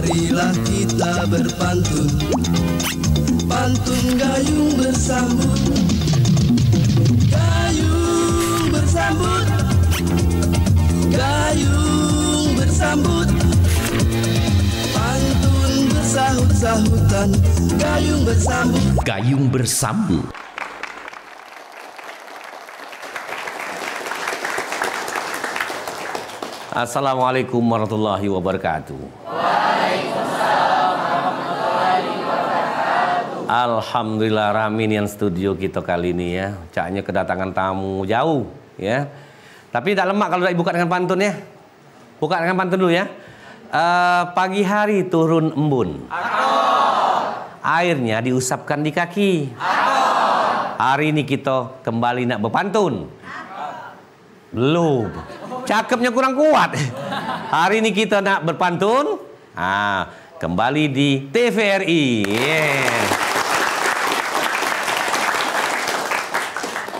Marilah kita berpantun, pantun gayung bersambut, gayung bersambut, gayung bersambut, pantun bersahut-sahutan, gayung bersambut. Gayung bersambut. Assalamualaikum warahmatullahi wabarakatuh. Waalaikumsalam warahmatullahi wabarakatuh. Alhamdulillah ramin yang studio kita kali ini ya. Caknya kedatangan tamu jauh ya. Tapi tak lemak kalau tak buka dengan pantun ya. Buka dengan pantun dulu ya. Pagi hari turun embun. Airnya diusapkan di kaki. Hari ini kita kembali nak berpantun. Belum. Cakepnya kurang kuat. Hari ini kita nak berpantun. Kembali di TVRI.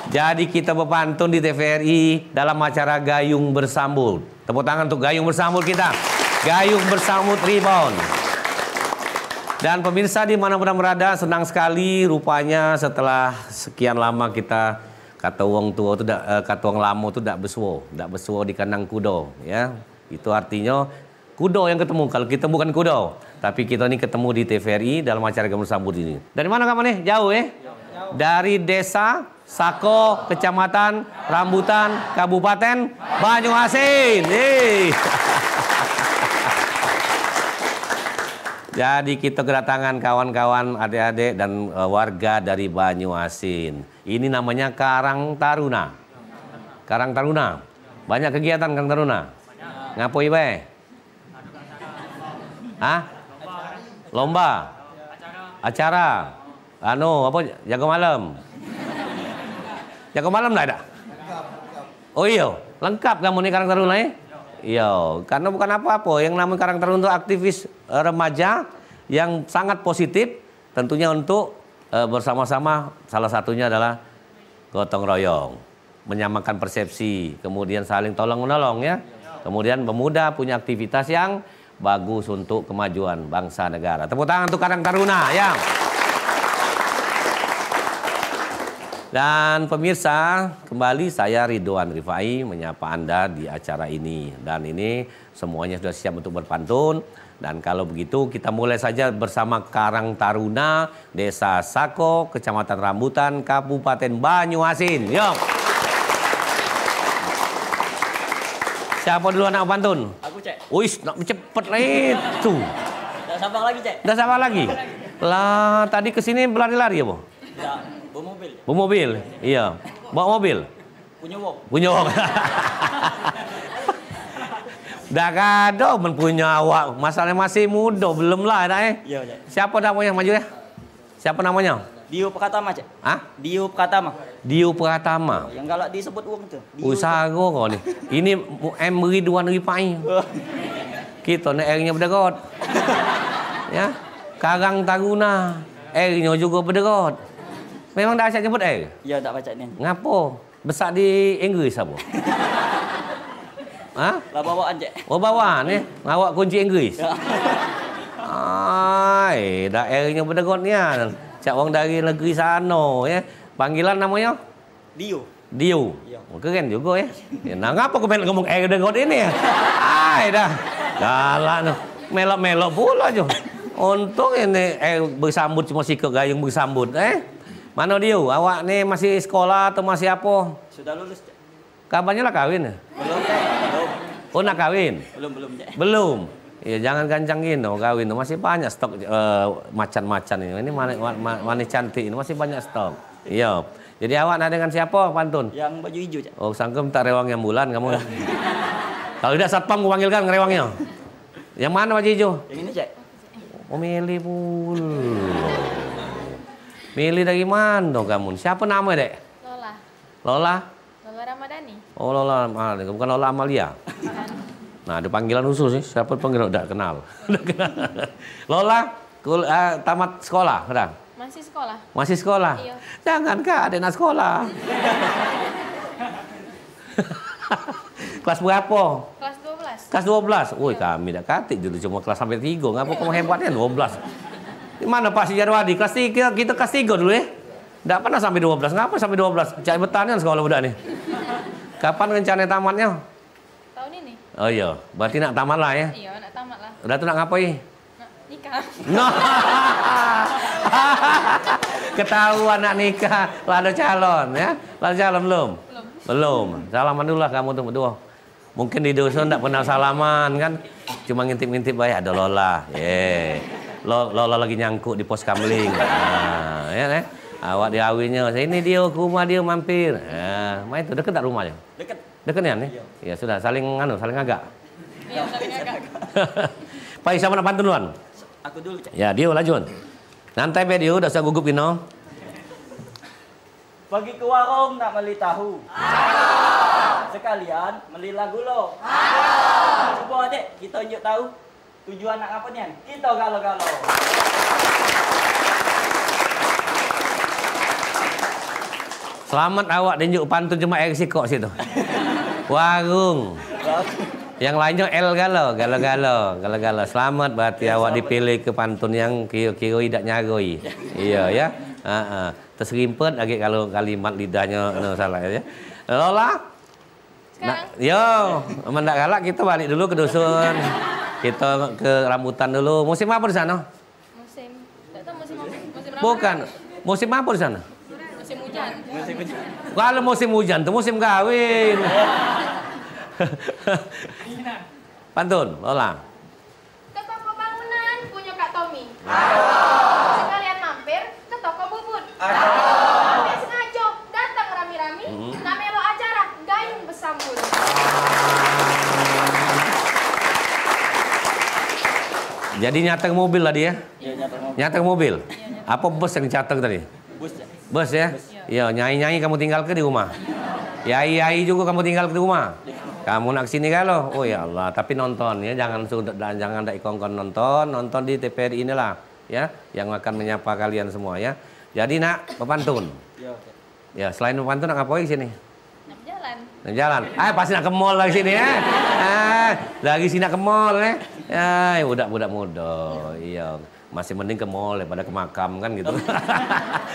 Jadi kita berpantun di TVRI dalam acara Gayung Bersambut. Tepuk tangan untuk Gayung Bersambut kita. Gayung Bersambut Rebound. Dan pemirsa di mana pun berada, senang sekali rupanya setelah sekian lama kita kata wong tua tu kata wong lama tu dak bersuara di kandang kuda ya. Itu artinya kuda yang ketemu. Kalau kita bukan kuda, tapi kita ni ketemu di TVRI dalam acara Gayung Bersambut ini. Dari mana kamu nih? Jauh ya? Jauh. Dari Desa Sako, Kecamatan Rambutan, Kabupaten Banyuasin. Jadi kita kedatangan kawan-kawan, adik-adik dan warga dari Banyuasin. Ini namanya Karang Taruna. Karang Taruna. Banyak kegiatan Karang Taruna. Ngapoi bae? Lomba. Acara. Apa? Jaga malam. Jaga malam tak ada? Oh iya, lengkap kamu nih Karang Taruna ya? Iya, karena bukan apa-apa. Yang namanya Karang Taruna itu aktivis remaja yang sangat positif. Tentunya untuk bersama-sama, salah satunya adalah gotong royong. Menyamakan persepsi, kemudian saling tolong-menolong ya. Kemudian pemuda punya aktivitas yang bagus untuk kemajuan bangsa negara. Tepuk tangan untuk Karang Taruna ya. Dan pemirsa, kembali saya Ridwan Rifai menyapa Anda di acara ini. Dan ini semuanya sudah siap untuk berpantun. Dan kalau begitu kita mulai saja bersama Karang Taruna, Desa Sako, Kecamatan Rambutan, Kabupaten Banyuasin. Yuk. Siapa dulu anak pantun? Aku, Cek. Wis, nak cepet lah itu. Dah sabar lagi, Cek. Dah sabar lagi? Lah, tadi kesini berlari-lari ya, Bu? Dah, bawa mobil. Bawa mobil? Iya. Bawa mobil? Punya wong. Punya wong. Dah kado punya awak. Masalahnya masih muda, belum lah dah Iya, Cek. Siapa namanya maju ya? Siapa namanya? Dio Pratama, Cek. Dio Pratama. Dio Pratama. Yang galak disebut wong tu. Usaha kau ni. Ini M Ridwan Rifai. Kita ni R-nya berdegot. Ya. Karang Taruna. R-nya juga berdegot. Memang dah asyik jemput R? Ya, tak baca ni. Ngapo? Besar di Inggris apa? Lah bawaan, Cek. Oh bawaan ni. Ngawak kunci Inggris. Ai, dah R-nya berdegot ni kan. Cak orang dari negeri sana ya. Panggilan namanya? Dio. Dio. Ya. Oh, keren juga ya. Nah, ngapa kau ngomong berdegot ini ya? Ai dah. Galak noh. Melok-melok pula je. Untung ini bersambut cuma si Gayung Bersambut Mana Dio? Awak ni masih sekolah atau masih apa? Sudah lulus, Cek. Kabarnya lah kawin ya? Belum, Cek. Belum. Oh nak kawin? Belum, Cek. Belum. Ya jangan gancangin dong kawin. Masih banyak stok macan-macan ini. Ini mana cantik ini masih banyak stok. Iya. Jadi awak nak dengan siapa pantun? Yang baju hijau, Cek. Oh sangka minta rewang yang bulan kamu. Kalau tidak satpam aku panggilkan rewangnya. Yang mana baju hijau? Yang ini, Cek. Oh milih pula. Milih dari mana kamu? Siapa nama dek? Lola. Lola? Lola Ramadhani. Oh Lola, bukan Lola Amalia. Nah ada panggilan khusus sih. Siapa panggil? Tidak kenal. Lola, tamat sekolah, udah? Masih sekolah. Masih sekolah? Iya. Jangan kak, ada nak sekolah. Kelas berapa? Kelas 12. Kelas 12. Woi, kami dah katik dulu cuma kelas sampai 3. Ngapa kamu hebatnya 12? Di mana Pak Si Jarwadi? Kelas 3, kita kelas 3 dulu ya. Enggak pernah sampai 12. Ngapa sampai 12? Cak betanian sekolah budak nih. Kapan rencana tamatnya? Tahun ini? Oh iya, berarti nak tamat lah ya. Iya, nak tamat lah. Udah tuh nak ngapain? Nak nikah. No. Ketahuan nak nikah, lah ada calon ya. Lah ada calon belum? Belum. Salaman dulu lah kamu tuh berdua. Mungkin di dusun enggak pernah salaman kan. Cuma ngintip-ngintip baik ada Lola. Lola lagi nyangkuk di pos kamling. Nah, ya nih. Awak diawinya, ini dia ke rumah dia mampir. Nah, main itu deket tak rumahnya? Dekat. Deket ya nih? Ya sudah, saling agak. Iya, saling agak. Pak, siapa nak pantun duluan? Aku dulu, Cak. Ya, dia lajun. Nanti dia udah usah gugup ino. Pergi ke warung nak beli tahu. Sekalian beli lagu lo. Coba adik, kita tunjuk tahu tujuan nak apa ni? Kita galau-galau. Selamat awak tunjuk pantun cuma eksik kok situ. Warung. Yang lainnya L galau. Selamat berarti awak dipilih ke pantun yang kira-kira tidak nyagoi. Iya ya. Terserimpet lagi kalau kalimat lidahnya salah ya. Lola. Sekarang? Yo, mendak galak kita balik dulu ke dusun. Kita ke rambutan dulu. Musim apa di sana? Musim. Tak tahu musim apa? Musim apa? Bukan. Musim apa di sana? Musim hujan. Kalau musim hujan tuh musim kawin. Pantun, Lola. Ke toko bangunan punya Kak Tommy. Sekalian mampir ke toko bubut. Ambil sengaja datang rami-rami. Nak melo acara gayung bersambut. Jadi nyateng mobil tadi ya? Iya, nyata mau. Nyateng mobil. Apa bus yang dicateng tadi? Bus, Cak. Bus ya? Iya, nyai-nyai kamu tinggal ke di rumah. Yai-yai juga kamu tinggal ke di rumah. Kamu nak kesini kalau? Oh ya Allah, tapi nonton ya, jangan jangan ikon nonton di TVRI inilah ya, yang akan menyapa kalian semua ya. Jadi nak pepantun. Iya, Cak. Ya, selain pepantun nak ngapain sini? Nak jalan. Nak jalan. Pasti nak ke mall lagi sini ya. Lagi sini nak ke mall ya. Budak-budak muda. Iya, masih mending ke mall daripada ke makam kan gitu.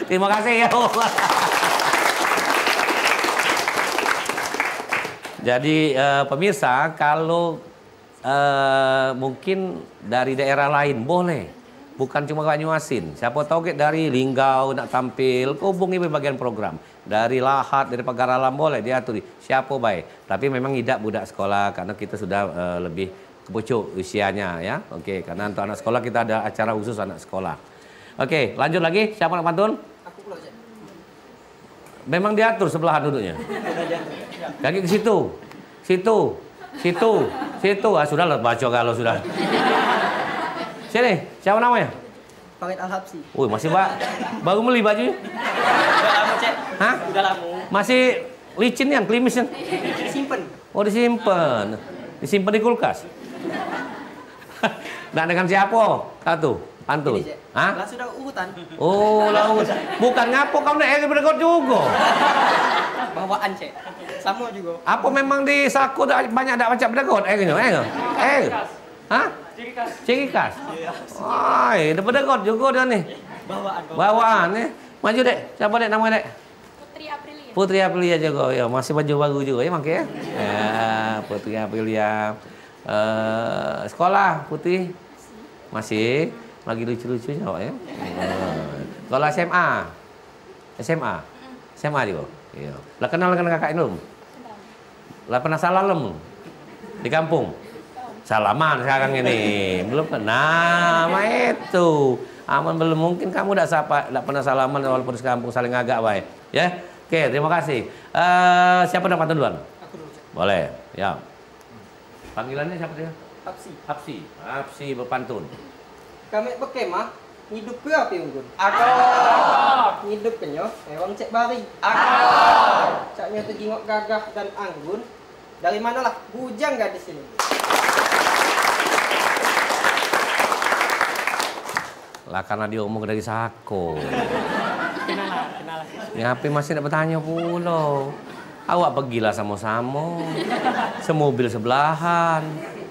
Terima kasih ya. Jadi pemirsa, kalau mungkin dari daerah lain boleh, bukan cuma Banyuasin. Siapa tahu dari Linggau nak tampil, hubungi bagian program. Dari Lahat, dari Pagaralam boleh diatur. Siapa baik. Tapi memang tidak budak sekolah karena kita sudah lebih kepucuk usianya ya. Oke, karena untuk anak sekolah kita ada acara khusus anak sekolah. Oke, lanjut lagi. Siapa nak pantun? Aku pula, Cak. Memang diatur sebelahan duduknya. Kaki ke situ, situ. Sudah lah baca kalau sudah. Sini, siapa namanya? Farid Al-Habsi. Wih, masih baru beli baju? Udah lama, Cak. Hah? Udah lama. Masih licin yang klimis yang? Simpen. Oh, disimpan di kulkas. Nah, dengan siapa? Satu, pantun. Ini, Cak. Hah? Lah sudah urutan. Oh, laut. Bukan ngapo kamu naik berdekat juga. Bawaan, Cak. Sama juga. Apa memang di saku banyak ada macam berdekat? Hah? Ciri khas. Wah, ada berdekat juga dia nih. Bawaan nih. Maju dek. Siapa dek namanya dek? Putri Aprilia. Putri Aprilia juga. Ya, masih baju baru juga ya makanya. Ya, Putri Aprilia. Sekolah Putri? Masih. Lagi lucu-lucunya kok ya. Kalau SMA juga. Iya. Lah kenal dengan kakak Inul? Lah pernah salam di kampung? Salaman sekarang ini. Belum pernah. Nah, itu. Aman belum mungkin kamu tidak pernah salaman walaupun di kampung saling agak baik. Ya. Oke, terima kasih. Siapa nak pantun duluan? Aku dulu, Cak. Boleh. Ya. Panggilannya siapa dia? Habsi. Hapsi berpantun. Kami berkemah, hidup ke apa unggun? Aku. Hidup kenyo, ewang cek bari. Aku. Caknya tu jingok gagah dan anggun. Dari manalah bujang gak di sini? Lah karena dia omong dari Sako. Kenalan. Ngapain masih nak bertanya pula? Awak pergilah sama-sama. Semobil sebelahan.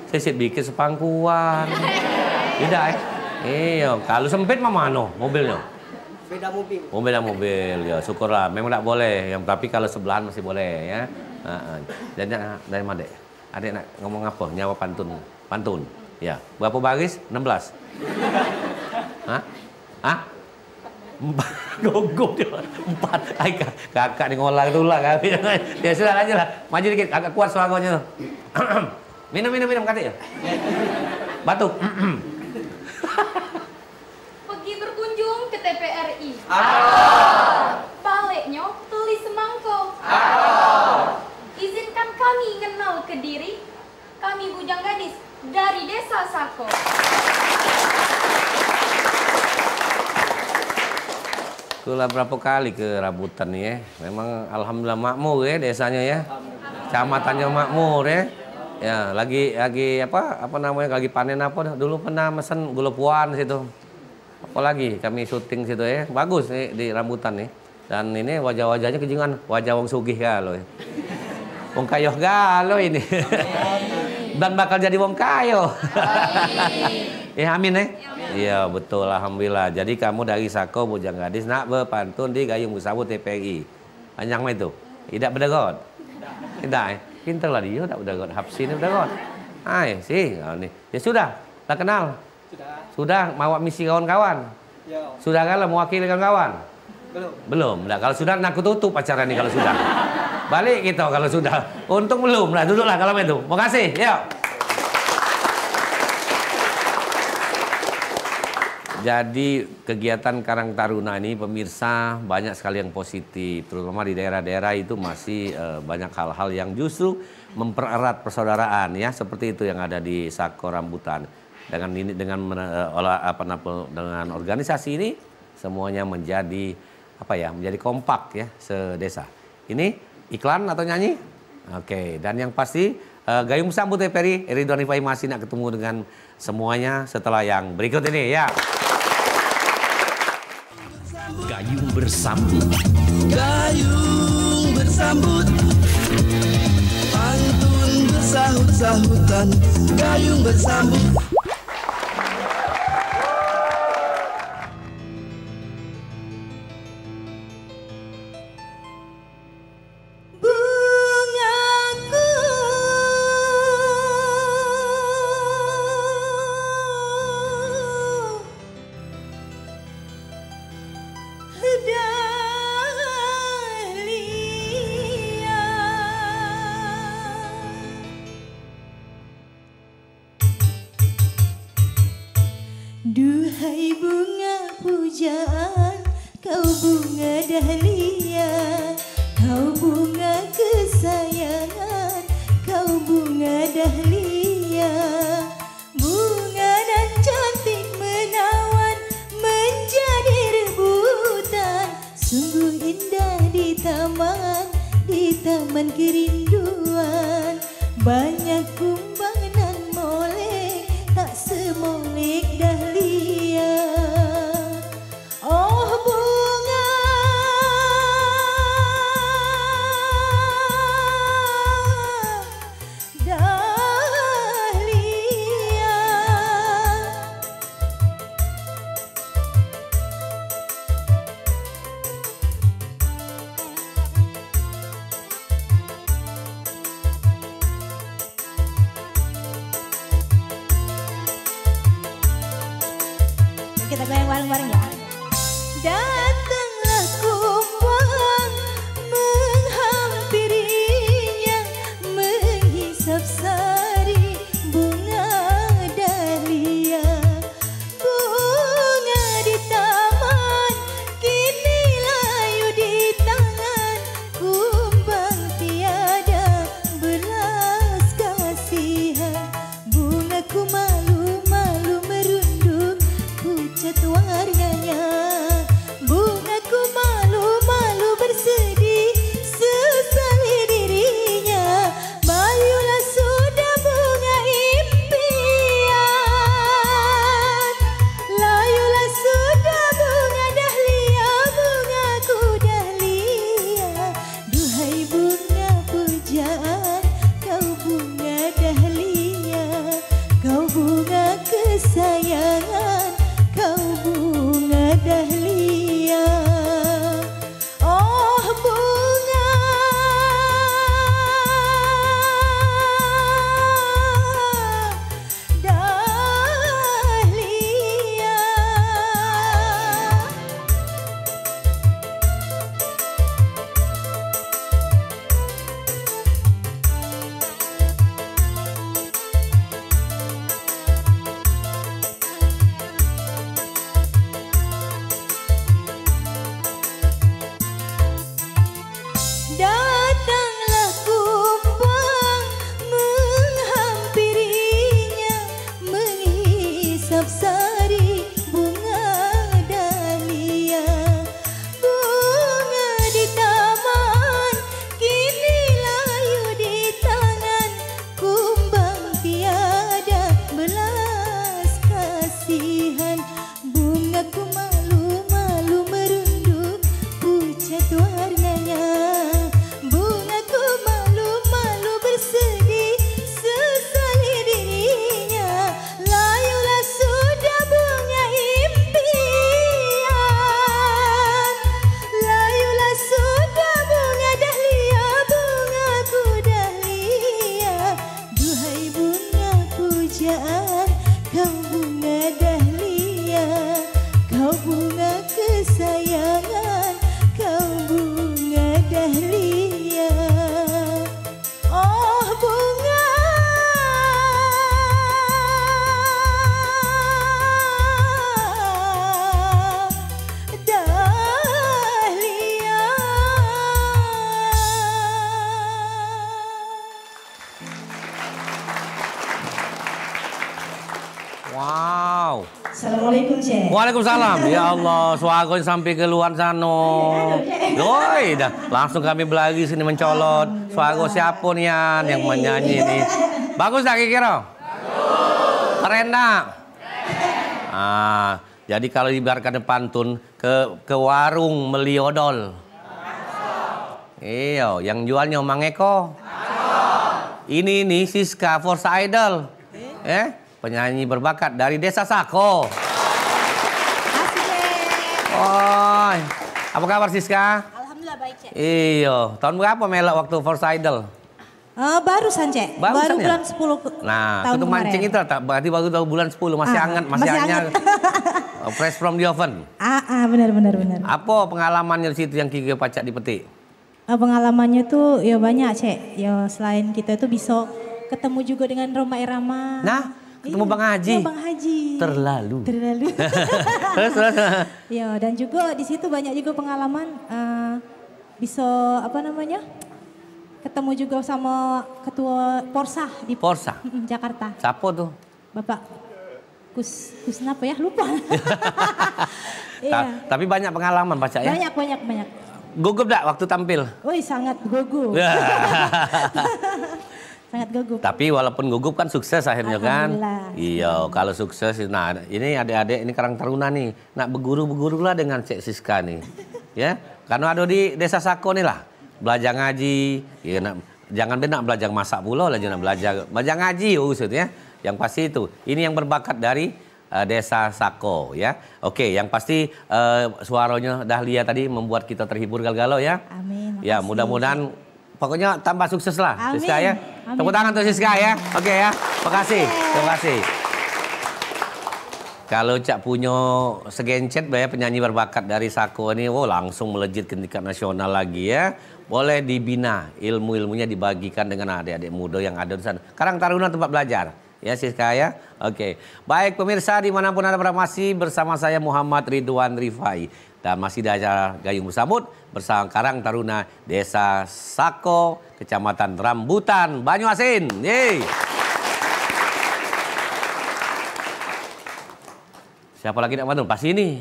Sesit bikin sepangkuan. Tidak Iya, kalau sempit mah mano mobilnya? Beda mobil. Oh beda mobil, ya syukurlah. Memang tak boleh, yang tapi kalau sebelahan masih boleh ya. Dan dari mana dek? Adik nak ngomong apa? Nyawa pantun, pantun. Ya, berapa baris? 16. Hah? Hah? 4. Gogok dia. 4. Ay, kakak ni ngolah tulang kami. Ya sudah aja lah. Maju dikit, agak kuat suaranya. minum kata ya. Batuk. Pergi berkunjung ke TPRI. Baliknya tulis semangko. Izinkan kami kenal Kediri. Kami bujang gadis dari Desa Sako. Kula berapa kali ke Rambutan nih ya. Memang alhamdulillah makmur ya desanya ya. Kecamatannya makmur ya. Ya, lagi apa namanya? Lagi panen apa? Dulu pernah mesen gula puan situ. Apalagi kami syuting situ ya. Bagus nih di Rambutan nih. Dan ini wajah-wajahnya kejungan, wajah wong sugih galo. Wong kayo galo ini. Dan bakal jadi wong kayo. Ya amin ya. Iya betul, alhamdulillah. Jadi kamu dari Sako bujang gadis nak berpantun di Gayung Bersambut TPRI. Panjang mah itu. Tidak berdegot. Tidak. Pintar lah dia, tak berdegot. Hapsi ini berdegot. Ay, sih. Nih. Ya sudah, tak kenal. Sudah mau misi kawan-kawan. Sudah kan mewakili kawan-kawan. Belum. Nah, kalau sudah aku tutup acara ini kalau sudah. Balik kita kalau sudah. Untung belum. Nah, duduklah kalau itu. Makasih. Yuk. Jadi kegiatan Karang Taruna ini pemirsa banyak sekali yang positif, terutama di daerah-daerah itu masih banyak hal-hal yang justru mempererat persaudaraan ya, seperti itu yang ada di Sako Rambutan. Dengan organisasi ini semuanya menjadi menjadi kompak ya sedesa. Ini iklan atau nyanyi? Oke, dan yang pasti Gayung Bersambut TPRI, Ridwan Rifai masih nak ketemu dengan semuanya setelah yang berikut ini ya. Gayung Bersambut. Gayung bersambut, pantun bersahut-sahutan. Gayung bersambut. Duhai bunga pujaan, kau bunga dahlia, kau bunga kesayangan, kau bunga dahlia. Bunga nan cantik menawan menjadi rebutan, sungguh indah di taman kerinduan. Banyak kumbang nan molek, tak semolek dahlia. Oh bunga dahlia, kita goyang bareng-bareng ya. Datanglah kumbang menghampirinya, menghisap sari bunga dahlia. Bunga di taman kini layu di tangan, kumbang tiada belas kasihan. Bungaku malu-malu merunduk pucat warnanya. kau bunga dahlia, kau bunga kesayangan, kau bunga dahlia. Oh bunga dahlia. Wow. Assalamualaikum, Cek. Waalaikumsalam. Ya Allah, suagonya sampai ke luar sana. Doi, dah langsung kami belagi sini mencolot. Suago siapa nih yang menyanyi ini? Bagus tak kira? Keren tak? Jadi kalau ibaratkan pantun ke warung meliodol. Iya, yang jualnya Mang Eko. Ini Siska Force Idol. Penyanyi berbakat dari Desa Sako. Oh, apa kabar Siska? Alhamdulillah baik, Cek. Iya, tahun berapa melok waktu Force Idol? Barusan, Cek. Baru Barusan ya? bulan 10 Nah, tahun itu mancing kemarin. itu berarti baru tahu bulan 10 masih hangat, masih hangat. Fresh from the oven. Benar. Apa pengalamannya di situ yang Kiki pacak dipetik? Pengalamannya tuh ya banyak, Cek. Ya selain kita itu bisa ketemu juga dengan Roma Irama. Nah, ketemu Bang Haji. Iya, Bang Haji. Terlalu. Terus. Ya, dan juga di situ banyak juga pengalaman bisa ketemu juga sama ketua Porsa di Porsa. Jakarta. Siapa tuh? Bapak Kusnapa ya? Lupa. Iya. Tapi banyak pengalaman pacak ya? Banyak. Gugup dak waktu tampil? Woi, sangat gugup. Sangat gugup. Tapi walaupun gugup kan sukses akhirnya kan. Alhamdulillah. Iya, kalau sukses. Nah, ini adik-adik ini Karang Taruna nih. Nak berguru lah dengan Cek Siska nih. Ya, karena ada di Desa Sako nih lah. Belajar ngaji. Ya, jangan nak belajar masak pula lah, jangan belajar ngaji maksudnya. Yang pasti itu. Ini yang berbakat dari Desa Sako ya. Oke, yang pasti suaranya Dahlia tadi membuat kita terhibur galau-galau ya. Amin. Ya, mudah-mudahan pokoknya tambah sukses lah, Amin. Siska ya. Amin. Tepuk tangan untuk Siska ya. Oke ya. Terima kasih. Kalau Cak punya segencet penyanyi berbakat dari Sako ini, langsung melejit ke tingkat nasional lagi ya. Boleh dibina, ilmu-ilmunya dibagikan dengan adik-adik muda yang ada di sana. Karang Taruna tempat belajar. Ya Siska ya. Oke. Baik pemirsa dimanapun Anda berada, masih bersama saya Muhammad Ridwan Rifai. Dan masih di acara Gayung Bersambut bersama Karang Taruna Desa Sako, Kecamatan Rambutan, Banyuasin. Yeay. Siapa lagi nak bantu? Pas ini.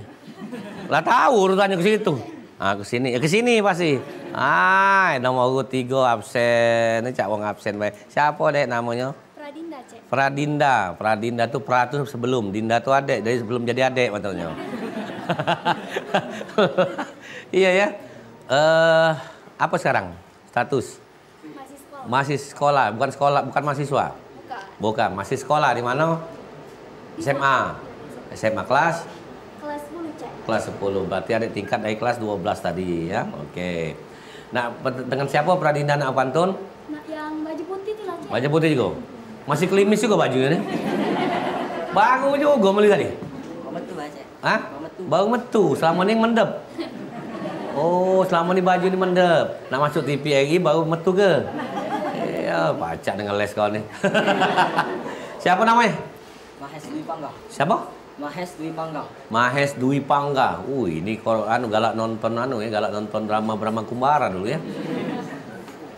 Lah tahu urutannya ke situ. Ke sini. Ke sini pasti. Nomor 3 absen. Ini Cak wong absen bae. Siapa dek namanya? Pradinda, Cek. Pradinda tuh pra tuh sebelum. Dinda tuh adek, dari sebelum jadi adek matanya. Iya ya. Apa sekarang? Status? Masih sekolah, bukan mahasiswa. Bukan, masih sekolah di mana? SMA kelas? Kelas 10, Cek. Kelas 10. Berarti ada tingkat dari kelas 12 tadi ya. Oke. Nah, dengan siapa Pradinda nak pantun? Nah, yang baju putih itu lah, Cek. Baju putih juga. Masih klimis juga bajunya nih. Bagus juga meli tadi. Metu aja. Hah? Bau metu, selama ini mendep. Oh, selama ini baju ini mendep. Nak masuk TV lagi bau metu ke? Iya, pacak dengan les kau nih. Siapa namanya? Mahes Dwi Pangga. Siapa? Mahes Dwi Pangga. Mahes Dwi Pangga. Ini kalau galak nonton galak nonton drama Kumbara dulu ya.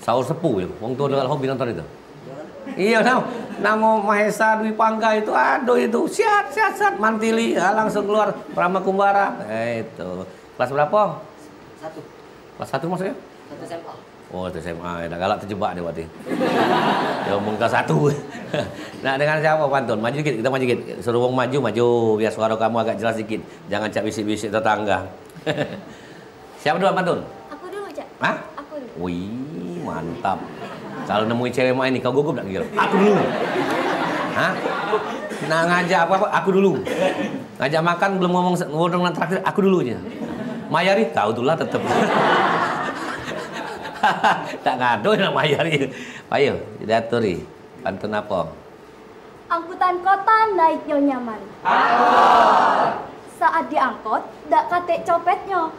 Sahur sepuh ya. Wong tua galak hobi nonton itu. Iya, nama Mahesa Dwi Pangga itu itu siat mantili langsung keluar Brahma Kumbara. Itu. Kelas berapa? 1. Kelas 1 maksudnya? 1 SMA. Oh, itu SMA. Dah galak terjebak dia berarti. Dia ngomong kelas 1. Nah, dengan siapa pantun? Maju dikit, kita maju dikit. Suruh wong maju biar suara kamu agak jelas dikit. Jangan cak bisik-bisik tetangga. Siapa dulu pantun? Aku dulu, Cek. Hah? Aku dulu. Wih, mantap. Kalau nemuin cewek main nih, kau gugup tak kira? Aku dulu. Hah? Nah, ngajak apa-apa, aku dulu. Ngajak makan belum ngomong terakhir, aku dulunya. Mayari, kau tuh lah tetep. Tak ngado nak Mayari. Ayo, diaturi. Pantun apa? Angkutan kota naiknya nyaman. Saat diangkut, dak kate copetnya.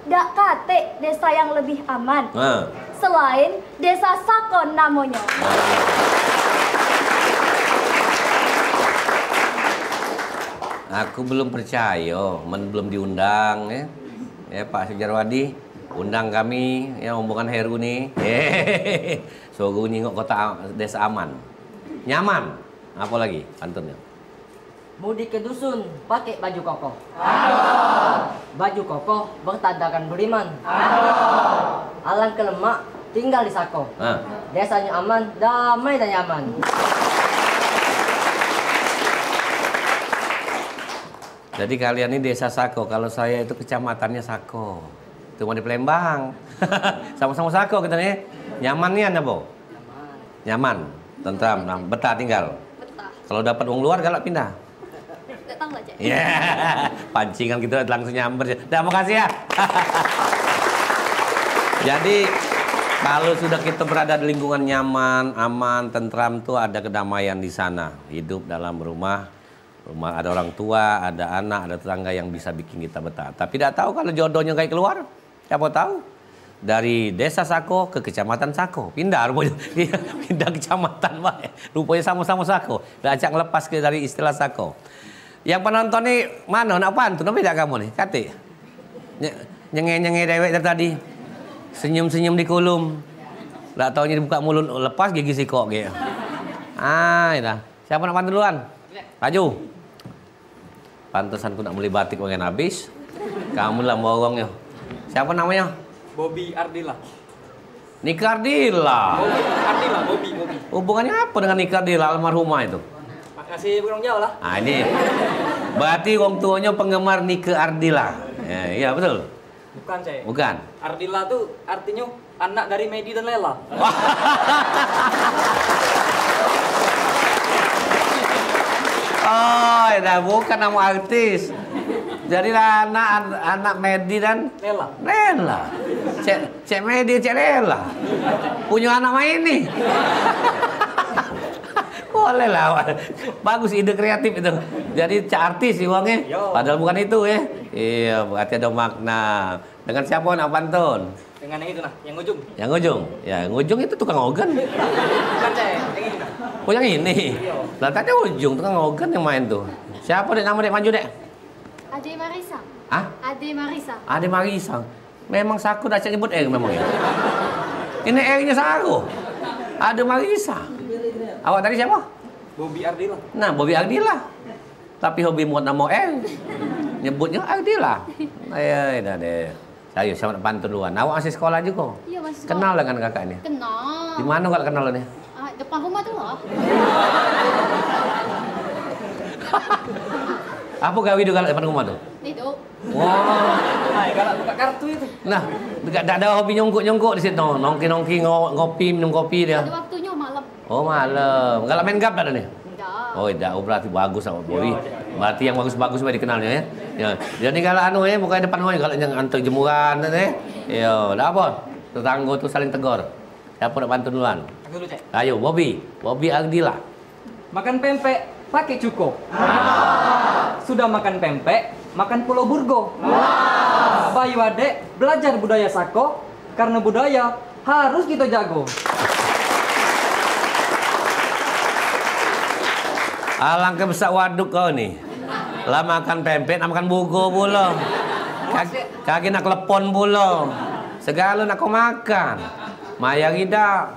Dak kate desa yang lebih aman. Selain desa Sakon namanya. Aku belum percaya, belum diundang ya. Ya Pak Sujarwadi, undang kami ya omongan Heru nih. Sogo nyingok kota desa aman. Nyaman. Apa lagi pantunnya? Mudik ke dusun pakai baju kokoh. Baju kokoh bertandakan beriman. Alang ke lemak tinggal di Sako. Desanya aman, damai dan nyaman. Jadi kalian ini desa Sako, kalau saya itu kecamatannya Sako. Itu mau di Palembang. Sama-sama Sako kita nih. Nyamannya apa? Nyaman, tentram, betah tinggal. Betah. Kalau dapat uang luar galak pindah. Datang lah, Cek. Ya, pancingan gitu langsung nyamber. Dah, makasih ya. Jadi kalau sudah kita berada di lingkungan nyaman, aman, tentram tuh ada kedamaian di sana. Hidup dalam rumah ada orang tua, ada anak, ada tetangga yang bisa bikin kita betah. Tapi tidak tahu kalau jodohnya kayak keluar, siapa tahu dari desa Sako ke kecamatan Sako, pindah rupanya, pindah kecamatan, rupanya sama-sama Sako. Dan acak lepas ke dari istilah Sako. Yang penonton nih mana nak pantun apa tidak kamu nih, kati nyenge dewek dari tadi, senyum di kolom, tak taunya dibuka mulut lepas gigi sikok gitu. Dah. Siapa nak pantun duluan? Maju. Pantesan ku nak beli batik pengen habis. Kamu lah borongnya. Siapa namanya? Bobby Ardila. Nika Ardila. Bobby. Hubungannya apa dengan Nika Ardila almarhumah itu? Makasih burung jauh lah. Ini. Berarti orang tuanya penggemar Nika Ardila. Ya, iya betul. Bukan, Cek. Bukan. Ardila tuh artinya anak dari Medi dan Lela. Oh, dah bukan nama artis. Jadi anak Medi dan Lela. Cek Medi, Cek Lela. Punya anak main nih. Boleh lah. Bagus ide kreatif itu. Jadi cak artis sih uangnya. Padahal bukan itu ya. Iya, berarti ada makna. Dengan siapa nak pantun? Dengan yang itu nah, yang ujung. Yang ujung? Ya, yang ujung itu tukang organ. Bukan, Cek. Yang ini. Oh, yang ini? Lah tadi ujung tukang organ yang main tuh. Siapa dek nama dek maju dek? Ade Marisa. Hah? Ade Marisa. Ade Marisa. Memang Saku dah cek nyebut memang ya. Ini nya Saku. Ade Marisa. Awak tadi siapa? Bobby Ardila. Nah, Bobby Ardila. Tapi hobi muat nama nyebutnya Ardila. Ayo, dah deh. Ayo, sama pantun duluan. Awak masih sekolah juga? Iya, masih sekolah. Kenal dengan kakaknya? Kenal. Di mana kau kenal nih? Depan rumah tuh loh. Apa gawe di depan rumah tuh? Itu. Wah. Hai, galak buka kartu itu. Nah, tidak ada hobi nyongkok di situ. Nongki ngopi, minum kopi dia. Ada waktunya malam. Oh, malam. Galak main gap ada nih? Enggak. Oh, tidak. Oh, berarti bagus sama Boy. Berarti yang bagus-bagus sudah dikenalnya ya. Ya. Jadi kalau anu ya, bukan depan rumah kalau yang antar jemuran tadi. Ya, dah apa? Tetangga tuh saling tegur. Siapa nak pantun duluan? Aku dulu, Cek. Ayo, Bobby Ardila. Makan pempek pakai cuko. Sudah makan pempek, makan pulau burgo. Bayu adek belajar budaya Sako, karena budaya harus kita jago. Alangkah besar waduk kau nih. Lah makan pempek, nak makan bugo pula. Kaki nak lepon pula. Segala nak kau makan. Maya tidak.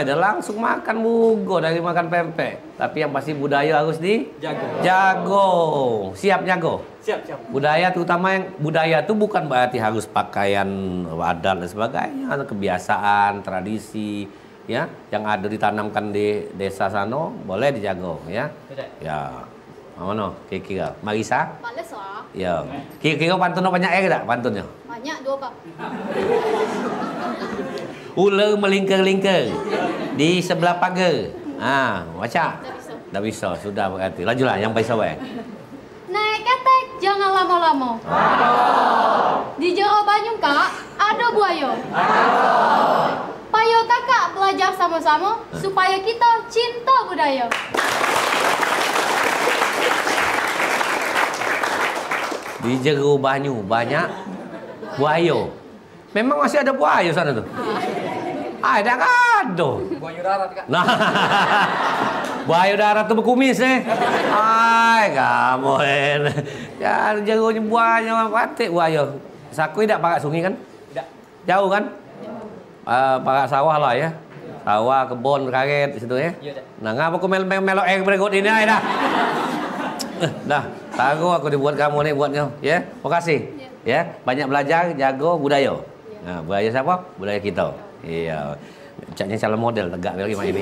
Dah langsung makan bugo dari makan pempek. Tapi yang pasti budaya harus jago. Siap jago? Siap. Budaya terutama yang budaya itu bukan berarti harus pakaian adat dan sebagainya, kebiasaan, tradisi ya yang ada ditanamkan di desa sana boleh dijago ya. Ya. Mana? Kira-kira Marisa? Males lah. Ya. Kira-kira pantun banyak tak pantunnya? Banyak 2 bab. Ular melingkar-lingkar di sebelah pagar. Baca. Dah bisa. Sudah berarti. Lajulah yang paling sabar. Naik ketek, jangan lama-lama. Di jero Banyung Kak, ada buaya. Payo kakak belajar sama-sama supaya kita cinta budaya. Di Jero Banyu banyak buaya. Memang masih ada buaya sana tuh. Ada kado. Buaya darat kak. Nah, buaya darat tuh berkumis Ay, kamu ya jagonya buaya patik buaya. Saku tidak pakai sungai kan? Tidak. Jauh kan? Pakai sawah lah ya. Sawah, kebun, karet di situ ya. Iya, Dak. Nah, ngapa aku melok berikut ini dah. Dah, tahu aku dibuat kamu nih buatnya, ya. Makasih. Ya, banyak belajar, jago budaya. Nah, budaya siapa? Budaya kita. Iya. Caknya calon model tegak lagi mak ini.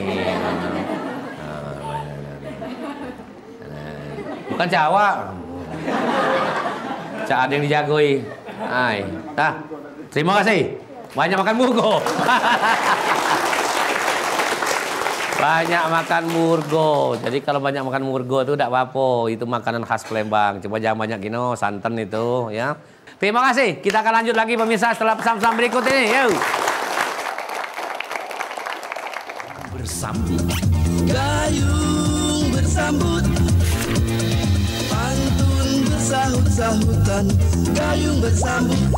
Bukan Jawa. Cak ada yang dijagoi. Hai. Dah. Terima kasih. Banyak makan burgo. Banyak makan burgo. Jadi kalau banyak makan burgo itu tidak apa-apa. Itu makanan khas Palembang. Coba jangan banyak gino, santan itu ya. Terima kasih. Kita akan lanjut lagi pemirsa setelah pesan-pesan berikut ini. Yuk. Bersambut. Gayung bersambut, pantun bersahut-sahutan. Gayung bersambut.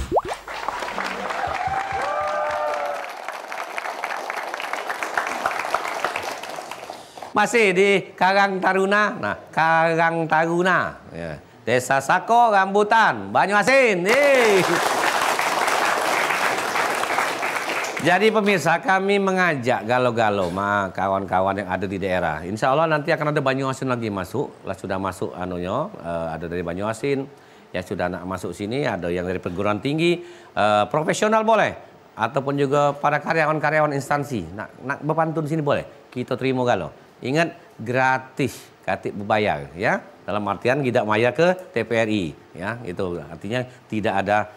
Masih di Karang Taruna. Nah, Karang Taruna. Ya. Desa Sako, Rambutan, Banyuasin. Jadi pemirsa, kami mengajak galau-galau kawan-kawan yang ada di daerah. Insya Allah nanti akan ada Banyuasin lagi masuk. Lah sudah masuk anunya, ada dari Banyuasin. Ya sudah nak masuk sini, ada yang dari perguruan tinggi, profesional boleh. Ataupun juga para karyawan-karyawan instansi. Nak berpantun sini boleh. Kita terima galau. Ingat, gratis, katik berbayar ya. Dalam artian tidak bayar ke TPRI ya. Itu artinya tidak ada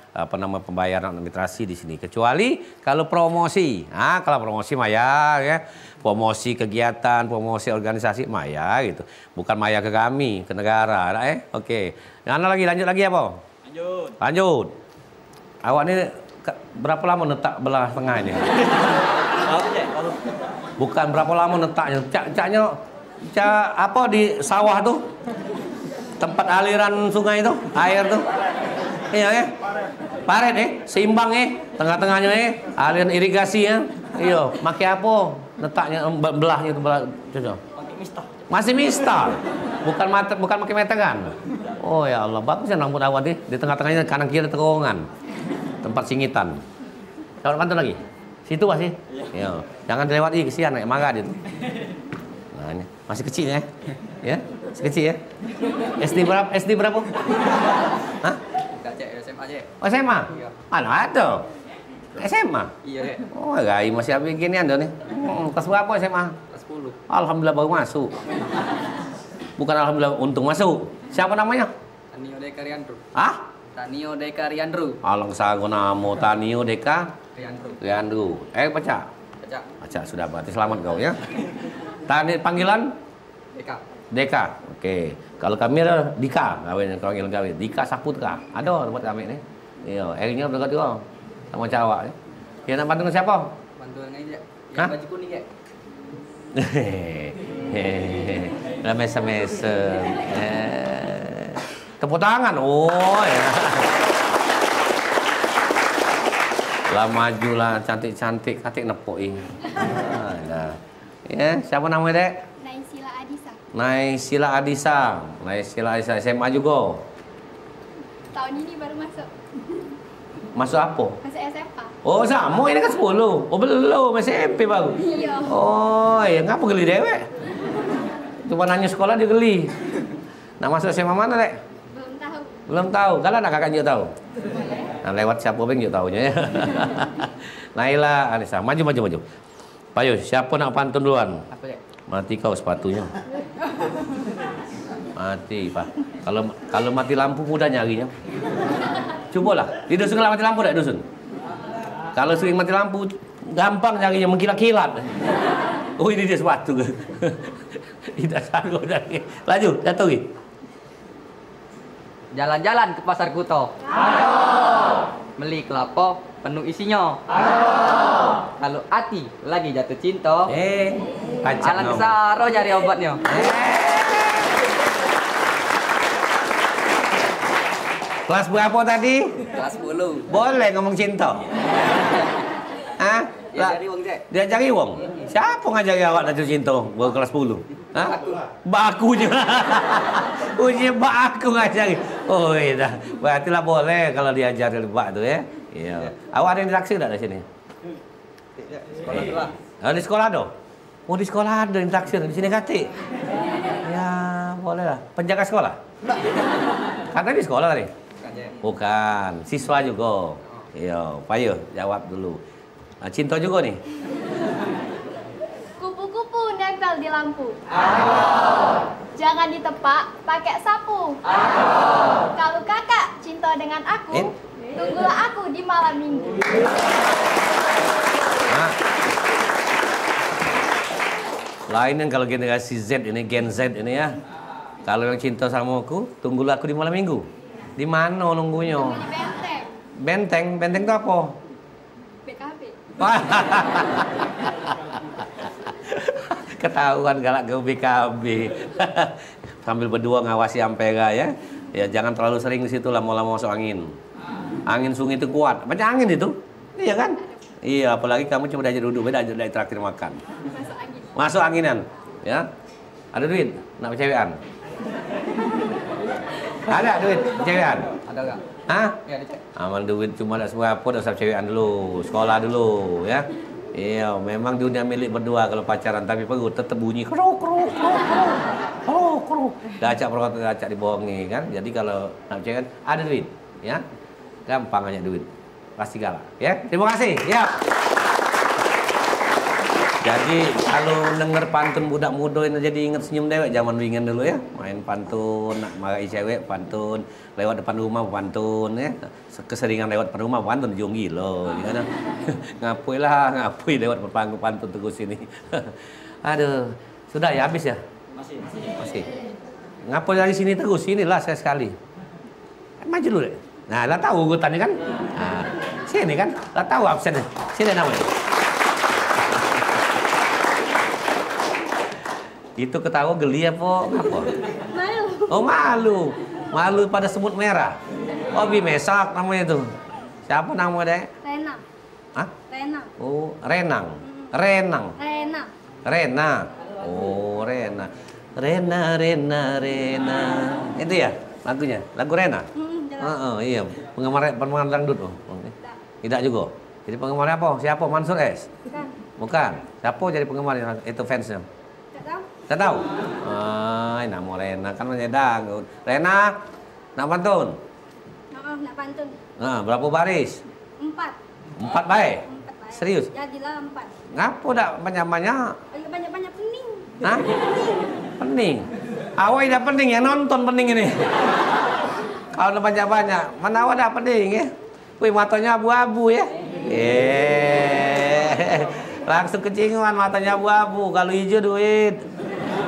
pembayaran administrasi di sini kecuali kalau promosi. Nah, kalau promosi maya ya. Promosi kegiatan, promosi organisasi maya gitu. Bukan maya ke kami, ke negara. Nah, oke. Lanjut lagi apa? Lanjut. Awak ini berapa lama netak belah tengah ini? Bukan berapa lama netaknya, caknya apa di sawah tuh, tempat aliran sungai itu, air tuh, iya paret seimbang tengah-tengahnya aliran irigasi ya, iya, makai apa netaknya belahnya itu coba. Masih mistal, bukan pakai meteran. Oh ya Allah, bagus ya rambut awak di tengah-tengahnya kanan kiri terowongan, tempat singitan. Coba pantun lagi. Situ masih? Iya. Jangan dilewati, kesian naik marah dia tuh. Nah, ini masih kecil ya. Ya, masih kecil ya. SD berapa? Hah? SMA aja. Oh, SMA? Iya. Ada. SMA? Iya, Oh, gai masih apa gini anda nih? Kelas berapa SMA? kelas 10. Alhamdulillah baru masuk. Bukan alhamdulillah untung masuk. Siapa namanya? Tanio Deka Riandru. Hah? Tanio Deka Riandru. Alang sago namo Tanio Deka Riandru. Pecah. Pecah sudah berarti selamat kau ya. Tadi panggilan? Deka. Oke. Kalau kami ada Dika, kawin kami. Dika Saputra. Ada buat kami nih. Iya, akhirnya dekat juga sama cawak ya. Ya nak bantu siapa? Bantu aja. Hah? Yang baju kuning ya. Lah mesem-mesem. Tepuk tangan. Oh ya. Lah majulah cantik-cantik katik nepoi. Nah. Ya, siapa namanya, Dek? Naisila Adisa. Naisila Adisa SMA juga. Tahun ini baru masuk. Masuk apa? Masuk SMA. Oh, sama ini kan 10. Oh, belum SMP baru. Iya. Oh, ya ngapa geli dewek? Cuma nanya sekolah dia geli. Nah, masuk SMA mana, Dek? Belum tahu. Belum tahu. Kalau anak kakak juga tahu. Nah, lewat siapa pun juga tahunya ya. Naila Anissa, maju. Payo, siapa nak pantun duluan? Apa ya? Mati kau sepatunya. Mati, Pak. Kalau mati lampu mudah nyarinya. Cobalah. Di dusun mati lampu enggak dusun? Kalau sering mati lampu gampang nyarinya mengkilat-kilat. Oh, ini dia sepatu. Tidak sanggup lagi. Lanjut, jatuh lagi. Jalan-jalan ke pasar Kuto. Beli kelapa penuh isinya. Kalau hati lagi jatuh cinta, kacak alang ngomong. saro cari obatnya. Kelas berapa tadi? Kelas 10. Boleh ngomong cinta? Hah? Diajari wong, Cek. Diajari wong? Siapa ngajari awak jatuh cinta? Baru kelas 10? Hah? Bakunya. Uji baku ngajari. Oh iya, berarti lah boleh kalau diajari bak tuh ya. Iya. Awak ada yang ditaksir tak di sini? Sekolah tu lah. Di sekolah ada? Oh di sekolah ada yang taksir, di sini katik. Ya boleh lah. Penjaga sekolah? Katanya di sekolah tadi? Bukan, siswa juga. Iya, Payo jawab dulu. Nah, cinta juga nih. Kupu-kupu nempel di lampu. Jangan ditepak pakai sapu. Kalau kakak cinta dengan aku, tunggulah aku di malam minggu. Nah. Lain yang kalau generasi Z ini, Gen Z ini ya. Kalau yang cinta sama aku, tunggulah aku di malam minggu. Di mana nunggunya? Di benteng. Benteng, benteng itu apa? BKB. Ketahuan galak ke BKB. Sambil berdua ngawasi Ampera ya. Ya jangan terlalu sering di situ lama-lama masuk angin. Angin sungai itu kuat. Macam angin itu. Iya kan? Iya, apalagi kamu cuma diajak duduk, beda dari traktir makan. Masuk angin. Masuk anginan, ya. Ada duit? Nak cewekan? Ada duit cewekan? Ada enggak? Hah? Ya, dicek. Aman duit cuma tak seberapa, dah usah cewekan dulu, sekolah dulu, ya. Iya, memang dunia milik berdua kalau pacaran, tapi perut tetap bunyi kruk kruk kruk kruk kruk. Gacak perut gacak dibohongi kan. Jadi kalau nak cewekan ada duit, ya. Gampang aja duit. Pasti galak, ya. Terima kasih. Ya. Jadi kalau denger pantun budak muda ini jadi inget senyum dewek zaman wingan dulu ya. Main pantun, nak marahi cewek pantun, lewat depan rumah pantun ya. Keseringan lewat depan rumah pantun jong gila gitu kan. Ngapui lewat panggung pantun terus ini. Aduh, sudah ya habis ya? Masih. Ngapui dari sini terus, inilah saya sekali. Maju dulu deh. Nah, lah tahu urutannya kan? Nah, sini kan? Lah tahu absennya. Sini namanya. Itu ketawa geli apa? Apa? Malu. Oh malu. Malu pada semut merah. Oh bimesak namanya itu. Siapa namanya deh? Renang. Hah? Renang. Oh Renang. Renang. Renang. Rena. Oh Rena. Rena. Itu ya lagunya? Lagu Rena? Iya. Penggemar dangdut. Oh. Tidak juga. Jadi penggemarnya apa? Siapa? Mansur S? Bukan. Siapa jadi penggemar itu fansnya? Tak tahu? Nama Rena kan namanya dangdut. Rena, nak pantun? Nak pantun. Berapa baris? 4. 4 baik? Serius? Jadilah 4. Ngapa dak banyak-banyak? Banyak-banyak pening. Hah? Pening? Awak dah pening ya, nonton pening ini. Kalau udah banyak-banyak, mana awak dah pening ya? Wih, matanya abu-abu ya? Langsung kecinguan, matanya abu-abu. Kalau hijau duit.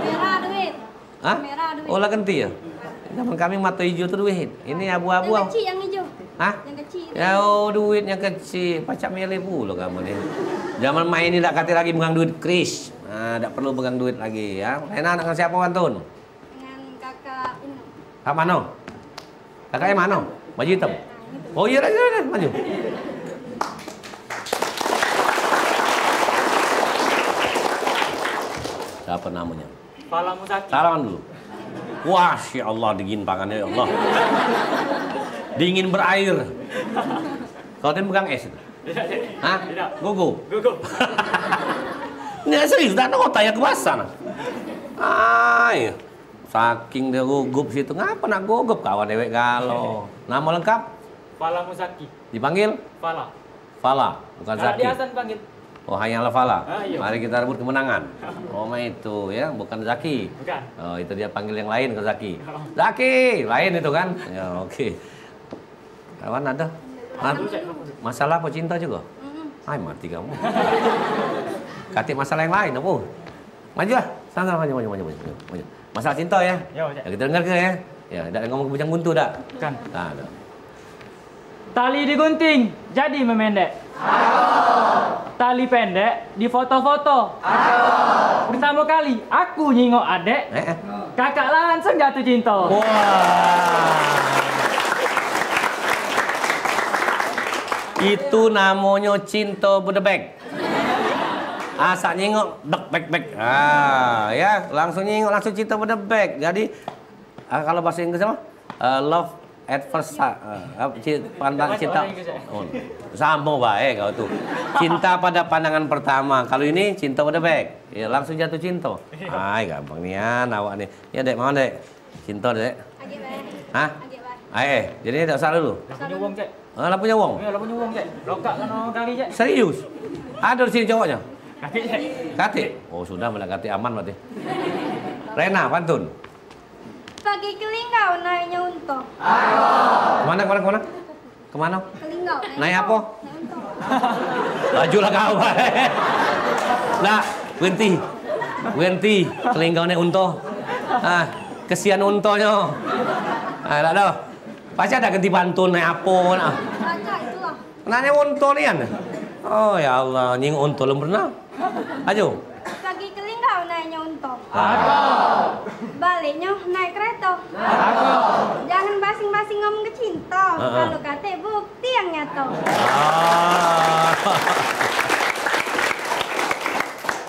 Merah duit. Hah? Merah duit. Oh lah ganti ya? Zaman kami mata hijau tuh duit. Ini abu-abu. Yang kecil, yang hijau. Hah? Yang kecil. Ya oh duitnya kecil. Pacak milih pula kamu nih. Zaman main ini tak kati lagi pegang duit kris. Nah, tak perlu pegang duit lagi ya. Rena dengan siapa pantun? Dengan kakak ini. Kak Mano? Kakaknya Mano? Baju hitam? Oh iya, maju. Apa namanya? Fala Musaki. Salaman dulu. Wah, ya Allah dingin tangannya ya Allah. Dingin berair. Kalau dia pegang es itu? Hah? Gugup? Gugup. Nggak serius, tak tahu tanya ke basah. Ay, saking dia gugup situ, ngapa nak gugup kawan dewek galau. Nama lengkap? Fala Musaki. Dipanggil? Fala. Fala, bukan Zaki. Hasan panggil. Oh, hanyalah Fala. Iya. Mari kita rebut kemenangan. Oh, itu ya, bukan Zaki. Bukan. Oh, itu dia panggil yang lain ke Zaki. Zaki, lain itu kan? Ya, oke. Kawan ada? Masalah apa cinta juga? Ay, mati kamu. Katik masalah yang lain, apa? Maju lah. Sana maju. Masalah cinta ya? Ya, kita dengar ke ya? Ya, tidak ngomong kebujang buntu tak? Bukan. Nah, ada. Tali digunting, jadi memendek. Tali pendek di foto-foto. Pertama kali aku nyingok adek, kakak langsung jatuh cinta. Itu namanya cinta berdebek. Asak nyingok dek bek. Ya, langsung nyingok, langsung cinta berdebek. Jadi kalau bahasa Inggris apa? Love at first sight. Pandang cinta. Sama baik kau tuh. Cinta pada pandangan pertama. Kalau ini cinta berdebek. Ya, langsung jatuh cinta. Gampang nian awak nih. Ya, Dek, mau Dek? Cinta, Dek? Hah? Jadi tak usah dulu. Punya uang, Cek. Punya uang? Ya, punya uang, Cek. Lokak kan kali, Cek. Serius? Ada di sini cowoknya? Kaki, Cek. Kati? Oh, sudah mulai kati aman berarti. Rena, pantun. Pagi ke Linggau naiknya unta. Kemana? Kemana? Ke Linggau. Naik apa? Lajulah kau. Nah, berhenti. Kelinggau naik unta. Kesian untanya. Tak ada. Pasti ada ganti pantun naik apa? Baca itulah. Nanya unta ni kan? Oh ya Allah, nying unta belum pernah. Ayo. Pagi ke Linggau naiknya unta. Baliknya naik kereta. Jangan basing-basing ngomong ke cinta. Kalau kata bukti yang nyata.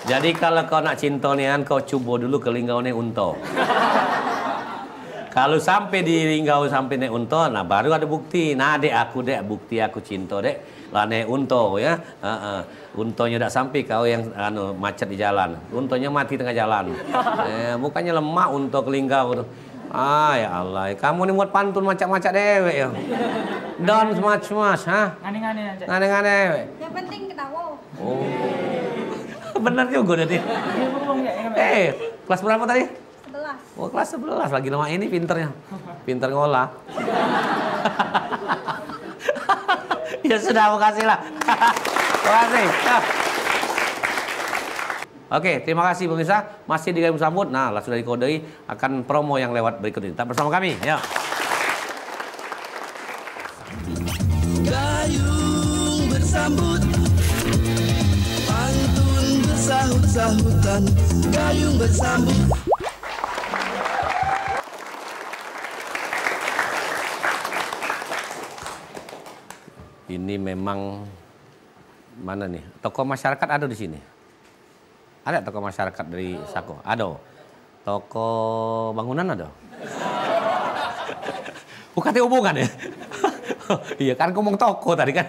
Jadi kalau kau nak cinta nian, kau cuba dulu ke Linggau naik unta. Kalau sampai di Linggau sampai naik unta, nah baru ada bukti. Nah dek bukti aku cinta dek. Lah naik unta ya. Untanya tak sampai kau yang macet di jalan. Untanya mati tengah jalan. Bukannya lemak unta ke Linggau tuh. Ya Allah, kamu ni buat pantun macam-macam dewek ya. Don smash, ha? Ngane-ngane. Yang penting ketawa. Oh. Benar juga tadi. Kelas berapa tadi? 11. Oh, kelas 11 lagi nama ini pinternya. Pinter ngolah. Ya sudah, makasih lah. Makasih. Oke, terima kasih pemirsa. Masih di Gayung Bersambut. Nah, sudah dikodei akan promo yang lewat berikut ini. Tetap bersama kami. Ya. Gayung bersambut, pantun bersahut-sahutan. Gayung bersambut. Ini memang mana nih? Tokoh masyarakat ada di sini. Ada tokoh masyarakat dari Sako? Ada. Tokoh bangunan ada. Bukan hubungan ya? Iya kan ngomong tokoh tadi kan.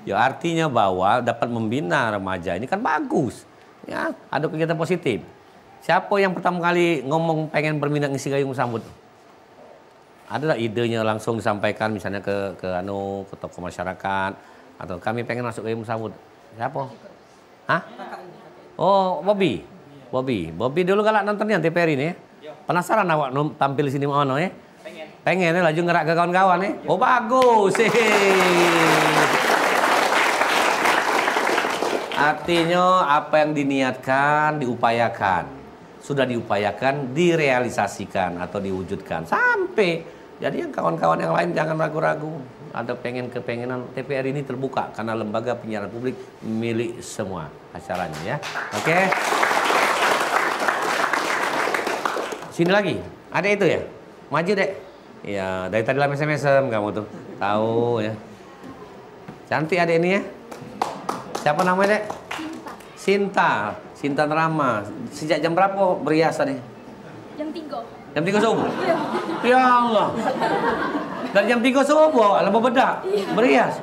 Ya artinya bahwa dapat membina remaja ini kan bagus. Ya, ada kegiatan positif. Siapa yang pertama kali ngomong pengen berminat ngisi Gayung Bersambut? Ada idenya langsung disampaikan misalnya ke tokoh masyarakat atau kami pengen masuk Gayung Bersambut. Siapa? Hah? Oh, Bobby dulu galak nontonnya TVRI nih. Penasaran awak tampil di sini mana ya? Pengen ya, laju ngerak ke kawan-kawan ya. Oh bagus. Artinya apa yang diniatkan diupayakan. Sudah diupayakan, direalisasikan atau diwujudkan sampai. Jadi yang kawan-kawan yang lain jangan ragu-ragu. Ada kepengenan TVRI ini terbuka karena lembaga penyiaran publik milik semua acaranya ya. Oke. Sini lagi. Ada itu ya? Maju dek. Ya, dari tadi lah mesem-mesem kamu tuh. Tahu ya. Cantik adek ini ya. Siapa namanya dek? Sinta. Sinta Rama. Sejak jam berapa berhias tadi? Jam 3. Jam 3 subuh? Ya Allah. Dari jam 3 subuh, lama bedak, berias.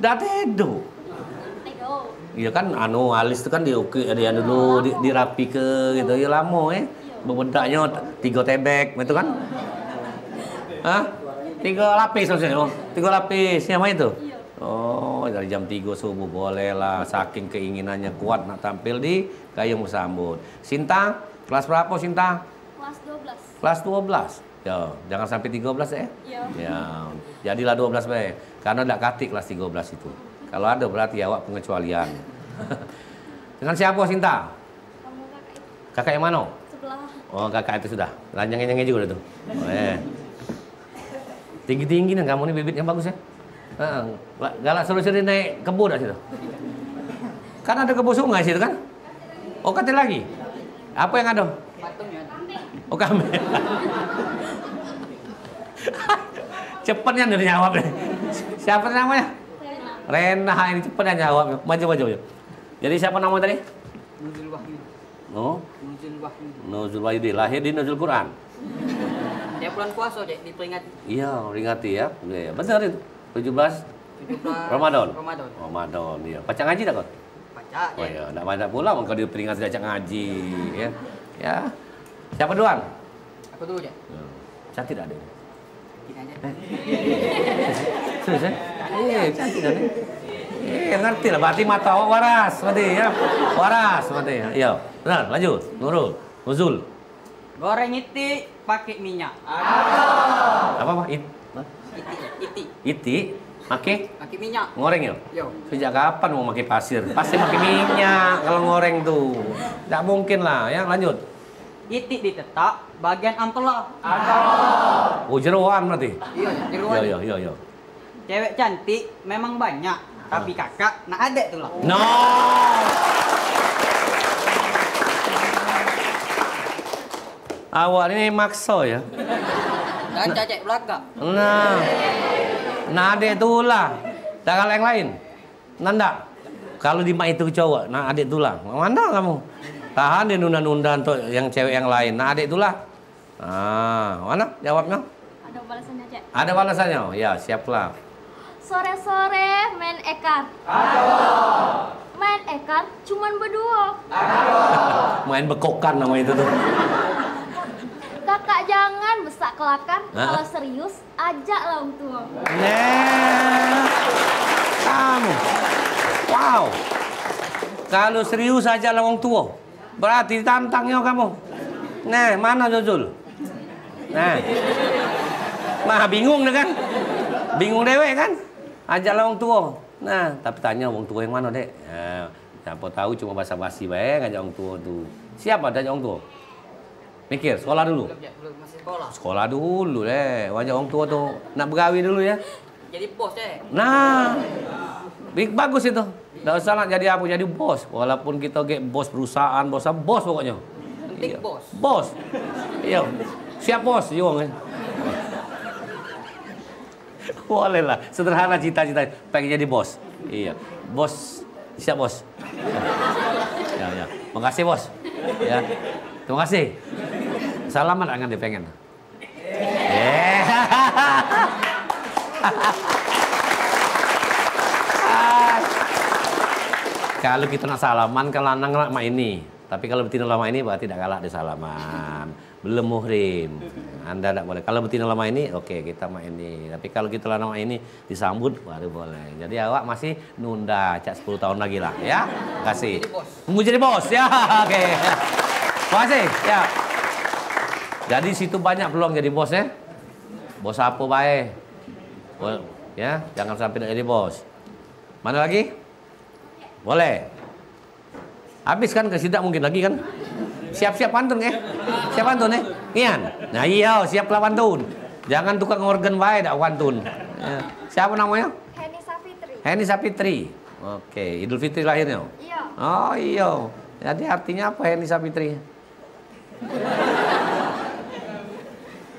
Dah tedo. Iya kan, alis itu kan dia dulu dirapi ke gitu, ya lama Bebedaknya 3 tebek, itu kan? Hah? 3 lapis maksudnya? Oh, 3 lapis, siapa itu? Oh, dari jam 3 subuh boleh lah, saking keinginannya kuat nak tampil di Gayung Bersambut. Sinta, kelas berapa Sinta? Kelas 12. Kelas 12. Ya, jangan sampai 13 ya. Iya. Ya, jadilah 12 baik. Karena tidak katik kelas 13 itu. Kalau ada berarti awak pengecualian. Dengan siapa Sinta? Kamu kakak itu. Kakak yang mana? Sebelah. Oh, kakak itu sudah. Lanjang-lanjangnya juga tuh. Tinggi-tinggi nih kamu nih bibitnya bagus ya. Galak seru-seru naik kebun dah situ. Kan ada kebun sungai situ kan? Oh, kata lagi. Apa yang ada? Patungnya. Oh, kambing. Cepatnya dari jawab nih. Siapa namanya? Rena. Ini cepatnya jawab. Maju. Jadi siapa namanya tadi? Nuzul Wahyu. Oh, Nuzul Wahyu. Nuzul Wahyu. Lahir di Nuzul Quran. Tiap bulan puasa, Cek, diperingati. Iya, peringati ya. Iya, benar itu. 17 Ramadan. Ramadan, iya. Baca ngaji tak kau? Baca. Oh iya, enggak banyak pula kalau dia peringati baca ngaji, ya. Ya. Siapa duluan? Aku dulu, Cek. Cantik tak ada? Gini aja. Serius ya? Cantik tak ada? Ngerti lah, berarti mata awak waras, berarti ya. Waras, berarti ya. Iya, benar, lanjut. Nurul, Nuzul. Goreng itik pakai minyak. Apa? Iti? Pakai minyak. ngoreng ya? Yo. Sejak kapan mau pakai pasir? Pasti pakai minyak kalau ngoreng tuh. Tidak mungkin lah, ya lanjut. Itik ditetak bagian ampela. Oh, jeroan berarti? Iya, jeruan. Iya. Cewek cantik memang banyak, tapi kakak nak ada tuh lah. No! Awak ini makso ya? Dan cacek belakang. Nah adik tulah. Tak kalau yang lain? Nanda. Kalau di mak itu cowok, nah adik tulah. Mana kamu? Tahan dia nunda-nunda untuk yang cewek yang lain. Nah adik tulah. Mana jawabnya? Ada balasannya, Cek. Ada balasannya? Ya, siaplah. Sore-sore main ekar. Main ekar cuman berdua. Main bekokan nama itu tuh. Kakak jangan besak kelakar. Kalau serius, ajaklah orang tua. Kamu. Wow. Kalau serius ajaklah orang tua. Berarti tantangnya kamu. Nah, mana Nuzul? Nah. Mah bingung deh kan? Bingung dewek kan? Ajaklah orang tua. Nah, tapi tanya orang tua yang mana, Dek? Nah, siapa tahu cuma basa-basi bae ngajak orang tua tuh. Siapa ada orang tua? Mikir, sekolah dulu. Belum masih sekolah. Sekolah dulu deh. Wajah orang tua tuh nak begawi dulu ya. Jadi bos, Cek. Nah, bagus itu. Tidak usah nak jadi apa, jadi bos. Walaupun kita bos perusahaan, bos pokoknya. Penting Iya. bos. Bos. Iya. Siap bos, Yung. Boleh lah. Sederhana cita-cita pengen jadi bos. Iya. Bos. Siap bos. Ya. Makasih bos. Ya. Terima kasih. Salaman akan dia pengen. Kalau kita nak salaman ke lanang lama ini, tapi kalau betina lama ini berarti tidak kalah di salaman. Belum muhrim. Anda tidak boleh. Kalau betina lama ini, oke kita main ini. Tapi kalau kita lama ini disambut baru boleh. Jadi awak masih nunda, cak 10 tahun lagi lah, ya. Kasih. Mau jadi bos, ya. Oke. Terima kasih, ya. Jadi situ banyak peluang jadi bos ya. Bos apa baik? Ya, jangan sampai tidak jadi bos. Mana lagi? Boleh. Habis kan ke sidak mungkin lagi kan? Siap-siap pantun ya? Siap pantun ya? Ian. Nah iya, siaplah pantun. Jangan tukang organ baik dak pantun. Ya. Siapa namanya? Heni Safitri. Heni Safitri. Oke, Idul Fitri lahirnya. Iya. Oh iya. Jadi artinya apa Heni Safitri?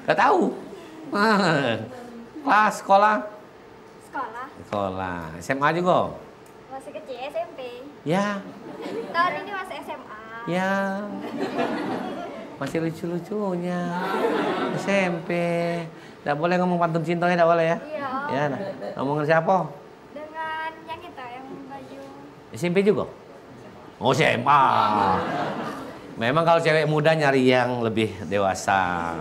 Gak tahu. Kelas sekolah? Sekolah. SMA juga? Masih kecil SMP. Ya. Tahun ini masih SMA. Ya. Masih lucu-lucunya. SMP. Tidak boleh ngomong pantun cintanya, tidak boleh ya? Iya. Ya. Nah. Ngomongin siapa? Dengan yang kita yang baju. SMP juga? Oh SMA. Memang kalau cewek muda nyari yang lebih dewasa.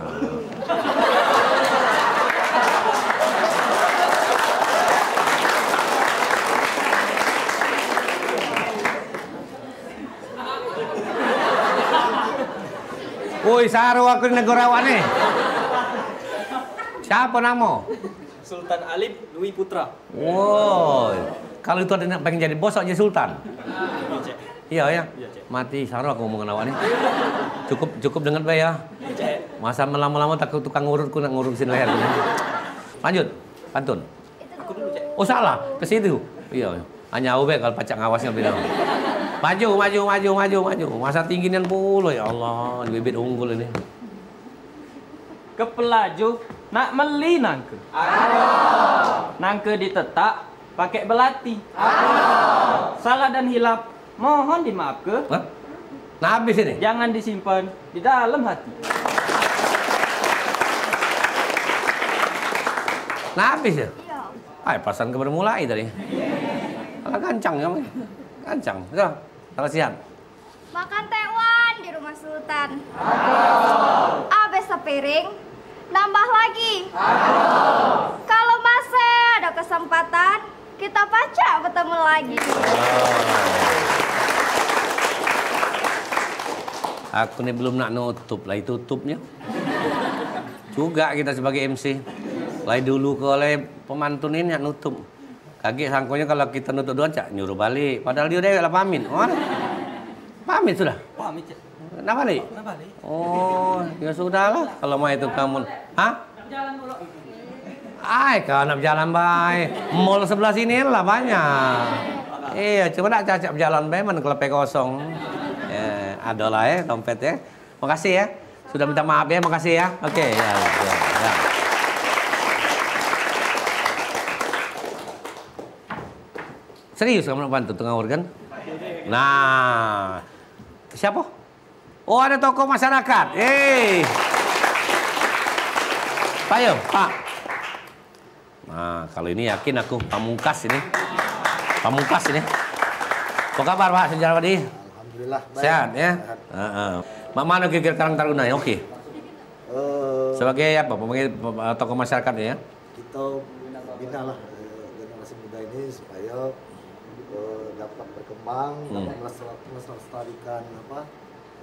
Woi, saru aku di negara awak nih. Siapa nama? Sultan Alim Dwi Putra. Woi, kalau itu ada yang pengen jadi bos aja Sultan. Iya ya. Mati saru aku ngomongin awak nih. Cukup dengan baik ya. Masa lama-lama takut tukang ngurutku nak ngurusin leher. Lanjut, pantun. Itu dulu. Oh salah, ke situ. Iya. Hanya aku kalau pacak ngawasnya bilang. Maju. Masa tinggian puluh ya Allah, bibit unggul ini. Ke pelaju nak meli nangke. Nangke ditetak pakai belati. Salah dan hilap mohon dimaafkan. Nah habis ini. Jangan disimpan di dalam hati. Nah habis ya. Iya. Ay, pasan ke bermulai tadi. Kalau gancang ya, gancang. So, kalau sihat. Makan tekwan di rumah Sultan. Abis sepiring, nambah lagi. Kalau masih ada kesempatan, kita baca bertemu lagi. Aku nih belum nak nutup, lah tutupnya. Juga kita sebagai MC. Lai dulu ke oleh pemantun ini nak nutup. Kaget sangkonya kalau kita nutup doang cak nyuruh balik. Padahal dia udah pamit. Oh, pamit sudah. Pamit, Cak. Nak balik? Nak balik. Oh, ya sudahlah. Kalau mau itu kamu. Hah? Jalan dulu. Ay, kalau nak jalan baik. Mall sebelah sini lah banyak. Iya, cuma nak cacap jalan baik mana kelepe kosong. Ya, ada lah ya dompet ya. Makasih ya. Sudah minta maaf ya, makasih ya. Oke, ya. Serius kamu nak bantu tengah organ? Nah, siapa? Oh, ada tokoh masyarakat. Pak Yo, Pak. Nah, kalau ini yakin aku Pamungkas ini. Apa kabar Pak Sejawadi? Alhamdulillah baik. Sehat ya? Mak mana kira Karang Taruna ya? Oke. Sebagai apa? Sebagai tokoh masyarakat ya? Kita bina lah generasi muda ini supaya dapat berkembang, dapat melestarikan apa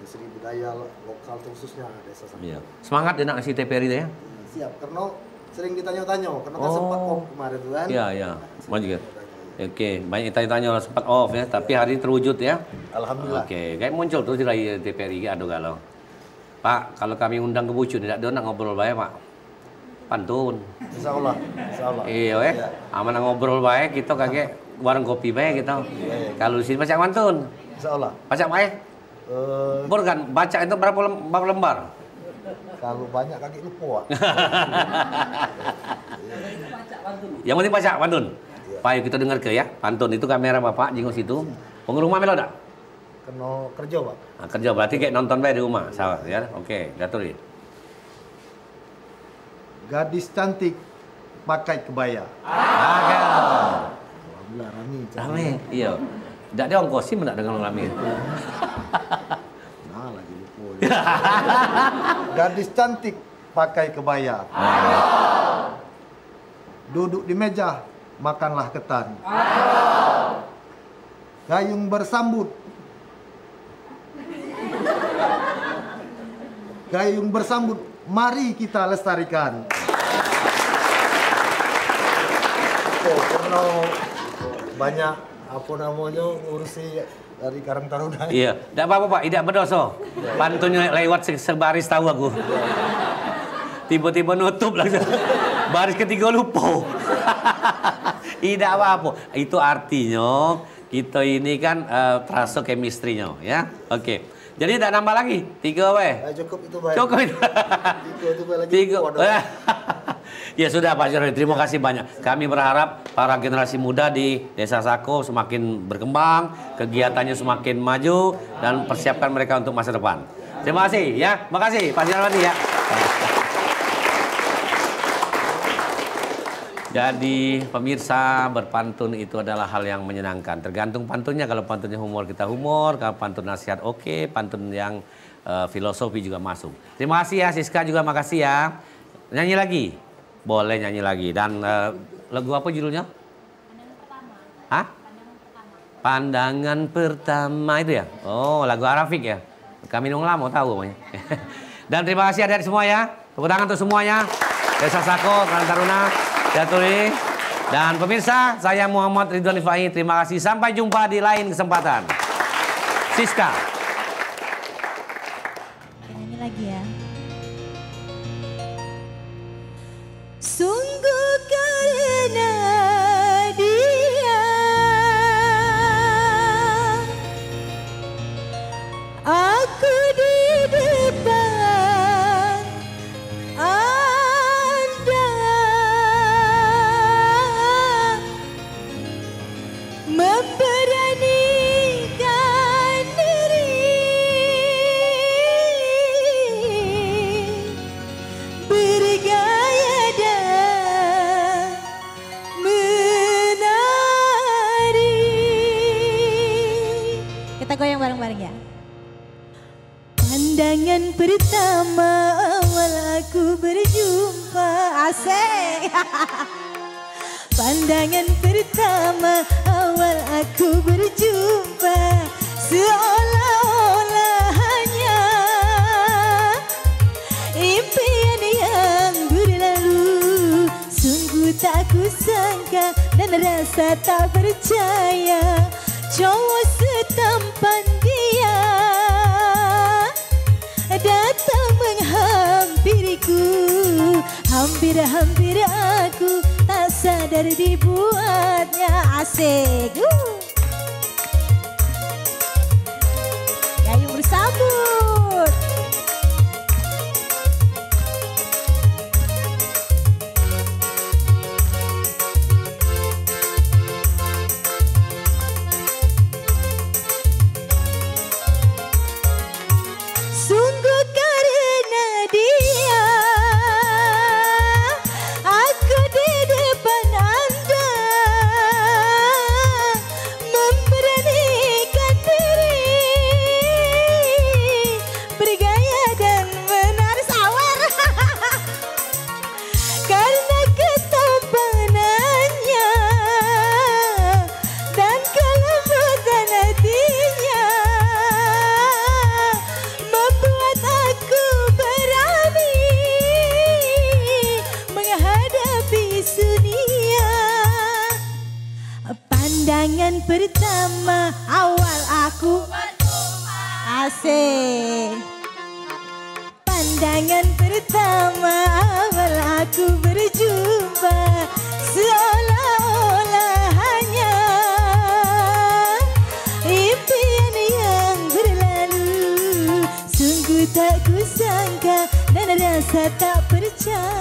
seni budaya lokal khususnya desa Sako. Iya. Semangat dia nak ngasih TPRI ya? Siap, karena sering ditanya-tanya, karena kan sempat off kemarin tuh kan. Iya. Maju ya. Oke, banyak tanya-tanya sempat off ya, tapi hari ini terwujud ya. Alhamdulillah. Oke, kayak muncul terus di TPRI aduh galau. Pak, kalau kami undang ke Bucu tidak ada nak ngobrol baik Pak. Pantun. Insya Allah. Iya, aman ngobrol baik kita kayak warung kopi baik gitu. Kalau di sini baca pantun. Insya Allah. Baca baik. Kan baca itu berapa lembar? Kalau banyak kaki lupa. Yang penting baca pantun. Pak, yuk kita dengar ke ya. Pantun itu kamera Bapak jenguk situ. Pengrumah melo dak? Kena kerja, Pak. Nah, kerja berarti kayak nonton baik di rumah. Salah ya. Oke, daturi. Gadis cantik pakai kebaya. Alhamdulillah Rame. Iya. Tidak ada ongkosin tidak dengan rame. Nah, lagi lupa. Gadis cantik pakai kebaya. Duduk di meja, makanlah ketan. Gayung bersambut. Gayung bersambut, mari kita lestarikan. Karena banyak apa namanya urusi dari Karang Taruna. Iya, tidak apa-apa Pak, tidak berdosa. Pantunnya lewat sebaris tahu aku. Tiba-tiba nutup langsung. Baris ketiga lupa. Tidak apa-apa. Itu artinya kita ini kan terasa chemistry-nya ya. Oke. Jadi tidak nambah lagi. 3 weh. Cukup itu baik. Cukup itu. 3 itu lagi. 3. Ya sudah Pak Jarod, terima kasih banyak. Kami berharap para generasi muda di Desa Sako semakin berkembang, kegiatannya semakin maju dan persiapkan mereka untuk masa depan. Terima kasih ya. Makasih Pak Jarod ya. Jadi pemirsa, berpantun itu adalah hal yang menyenangkan. Tergantung pantunnya. Kalau pantunnya humor kita humor, kalau pantun nasihat oke, pantun yang filosofi juga masuk. Terima kasih ya Siska juga makasih ya. Nyanyi lagi? Boleh nyanyi lagi. Dan lagu apa judulnya? Pandangan pertama. Hah? Pandangan pertama itu ya? Oh, lagu Arafik ya? Kami nong lama tahu pokoknya. Dan terima kasih adik semua ya. Tepuk tangan untuk semuanya. Desa Sako, Karang Taruna. Daturi. Dan pemirsa, saya Muhammad Ridwan Ifai. Terima kasih. Sampai jumpa di lain kesempatan. Siska. Nyanyi lagi ya. Sungguh karena dia Asik. Pandangan pertama awal aku berjumpa, seolah-olah hanya impian yang berlalu. Sungguh tak kusangka dan rasa tak percaya, cowok setampan dia datang menghampiriku. Hampir-hampir aku tak sadar dibuatnya. Asik. Gayung bersambut. Sungguh karena dia aku di depan Anda memberanikan diri, bergaya dan menarik sawar. Karena ketampanannya dan kelembutan hatinya membuat aku berani menghadapi dunia. Pandangan pertama awal aku asik. Pandangan pertama awal aku berjumpa, seolah-olah hanya impian yang berlalu. Sungguh tak kusangka dan rasa tak percaya.